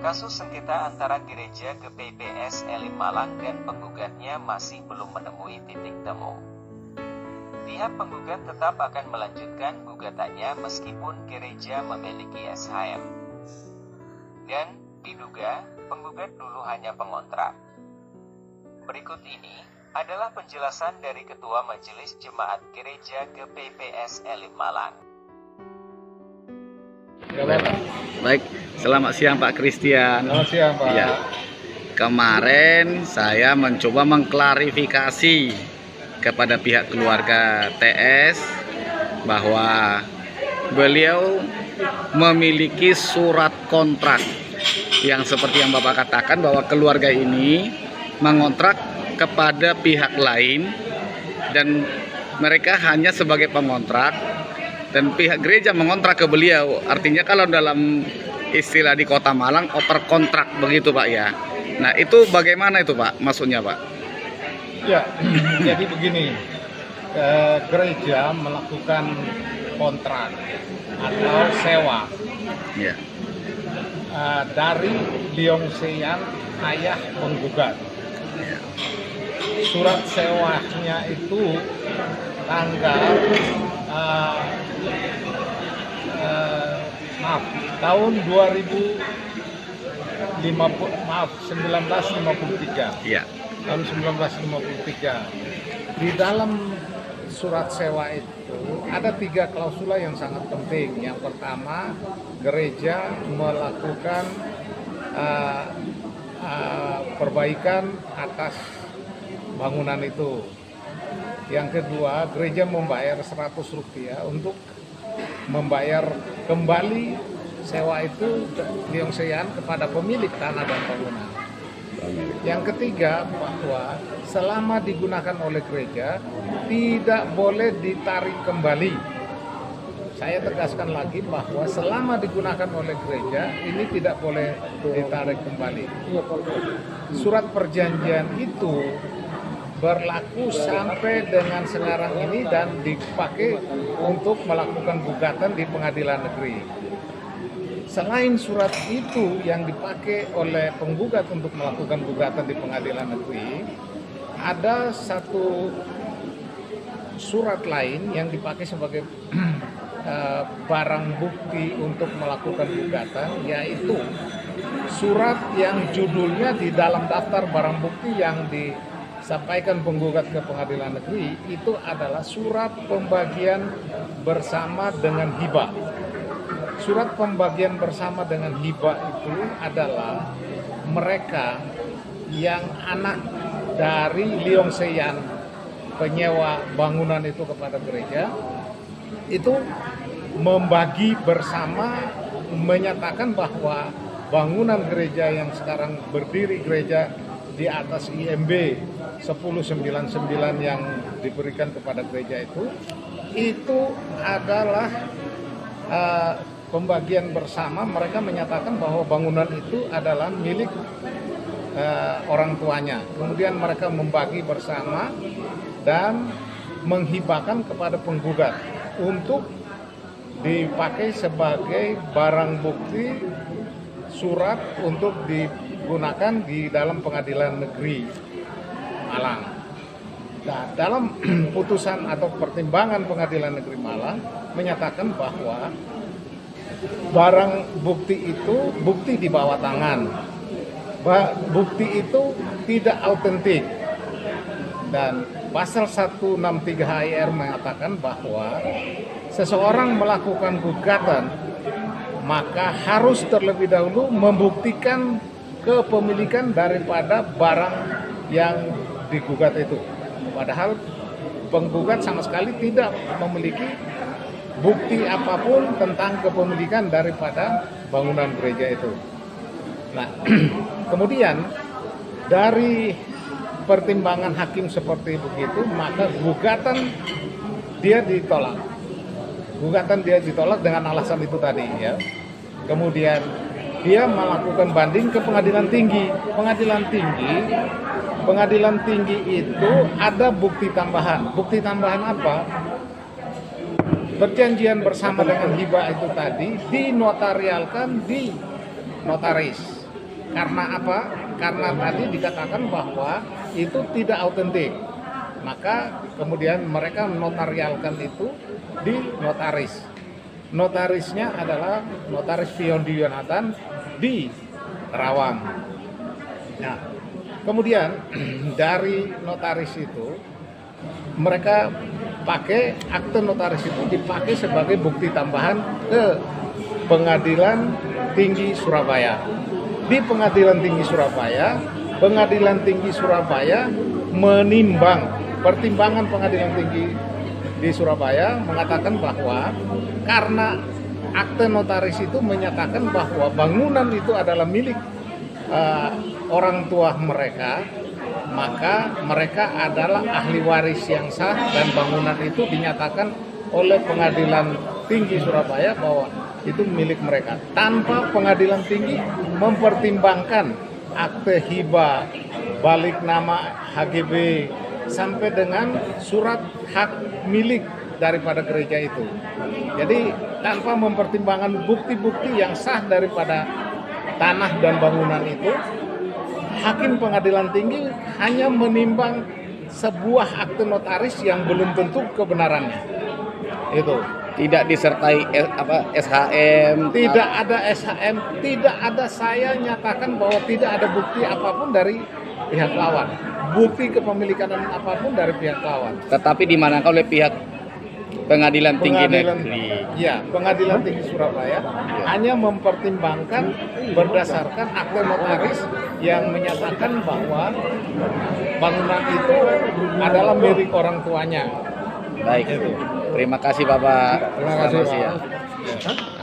Kasus sengketa antara gereja GPPS Elim Malang dan penggugatnya masih belum menemui titik temu. Pihak penggugat tetap akan melanjutkan gugatannya meskipun gereja memiliki SHM. Dan diduga penggugat dulu hanya pengontrak. Berikut ini adalah penjelasan dari Ketua Majelis Jemaat Gereja GPPS Elim Malang. Baik, selamat siang Pak Christian. Selamat siang Pak. Ya, kemarin saya mencoba mengklarifikasi kepada pihak keluarga TS bahwa beliau memiliki surat kontrak yang seperti yang Bapak katakan bahwa keluarga ini mengontrak kepada pihak lain dan mereka hanya sebagai pengontrak. Dan pihak gereja mengontrak ke beliau. Artinya kalau dalam istilah di Kota Malang, oper kontrak begitu Pak ya. Nah itu bagaimana itu Pak maksudnya Pak? Ya, jadi begini, gereja melakukan kontrak atau sewa Ya. dari Liong Seyang, ayah penggugat. Ya. Surat sewanya itu tanggal tahun 1953. Ya. Tahun 1953. Di dalam surat sewa itu ada 3 klausula yang sangat penting. Yang pertama, gereja melakukan perbaikan atas bangunan itu. Yang kedua, gereja membayar Rp100 untuk membayar kembali sewa itu Liong Seyang kepada pemilik tanah dan bangunan. Yang ketiga, bahwa selama digunakan oleh gereja tidak boleh ditarik kembali. Saya tegaskan lagi bahwa selama digunakan oleh gereja ini tidak boleh ditarik kembali. Surat perjanjian itu berlaku sampai dengan sekarang ini dan dipakai untuk melakukan gugatan di pengadilan negeri. Selain surat itu yang dipakai oleh penggugat untuk melakukan gugatan di pengadilan negeri, ada satu surat lain yang dipakai sebagai barang bukti untuk melakukan gugatan, yaitu surat yang judulnya di dalam daftar barang bukti yang disampaikan penggugat ke pengadilan negeri itu adalah surat pembagian bersama dengan hibah. Surat pembagian bersama dengan hibah itu adalah mereka yang anak dari Liong Seyang, penyewa bangunan itu kepada gereja, itu membagi bersama, menyatakan bahwa bangunan gereja yang sekarang berdiri, gereja di atas IMB 1099 yang diberikan kepada gereja itu adalah pembagian bersama. Mereka menyatakan bahwa bangunan itu adalah milik orang tuanya. Kemudian mereka membagi bersama dan menghibahkan kepada penggugat untuk dipakai sebagai barang bukti surat untuk digunakan di dalam pengadilan negeri Malang. Nah, dalam putusan atau pertimbangan pengadilan negeri Malang menyatakan bahwa barang bukti itu bukti di bawah tangan, bukti itu tidak autentik, dan pasal 163 HIR mengatakan bahwa seseorang melakukan gugatan maka harus terlebih dahulu membuktikan kepemilikan daripada barang yang digugat itu. Padahal penggugat sama sekali tidak memiliki bukti apapun tentang kepemilikan daripada bangunan gereja itu. Nah, kemudian dari pertimbangan hakim seperti begitu, maka gugatan dia ditolak. Gugatan dia ditolak dengan alasan itu tadi ya. Kemudian dia melakukan banding ke pengadilan tinggi. Pengadilan tinggi itu ada bukti tambahan. Bukti tambahan apa? Perjanjian bersama dengan hibah itu tadi dinotarialkan di notaris. Karena apa? Karena tadi dikatakan bahwa itu tidak autentik. Maka kemudian mereka notarialkan itu di notaris. Notarisnya adalah Notaris Fiondi Yonatan di Karawang. Nah, kemudian dari notaris itu mereka pakai akte notaris itu dipakai sebagai bukti tambahan ke Pengadilan Tinggi Surabaya. Di Pengadilan Tinggi Surabaya menimbang, pertimbangan Pengadilan Tinggi di Surabaya mengatakan bahwa karena akte notaris itu menyatakan bahwa bangunan itu adalah milik orang tua mereka, maka mereka adalah ahli waris yang sah dan bangunan itu dinyatakan oleh Pengadilan Tinggi Surabaya bahwa itu milik mereka tanpa Pengadilan Tinggi mempertimbangkan akte hibah, balik nama HGB sampai dengan surat hak milik daripada gereja itu. Jadi tanpa mempertimbangkan bukti-bukti yang sah daripada tanah dan bangunan itu, Hakim Pengadilan Tinggi hanya menimbang sebuah akte notaris yang belum tentu kebenarannya. Itu Tidak disertai SHM. tidak ada SHM, tidak ada, saya nyatakan bahwa tidak ada bukti apapun dari pihak lawan, bukti kepemilikan apapun dari pihak lawan. Tetapi dimanakan oleh pihak Pengadilan Tinggi Negeri. Ya, Pengadilan Tinggi Surabaya hanya mempertimbangkan berdasarkan akte notaris yang menyatakan bahwa bangunan itu adalah milik orang tuanya. Baik. Terima kasih Bapak. Terima kasih, Selamat siang. Pak.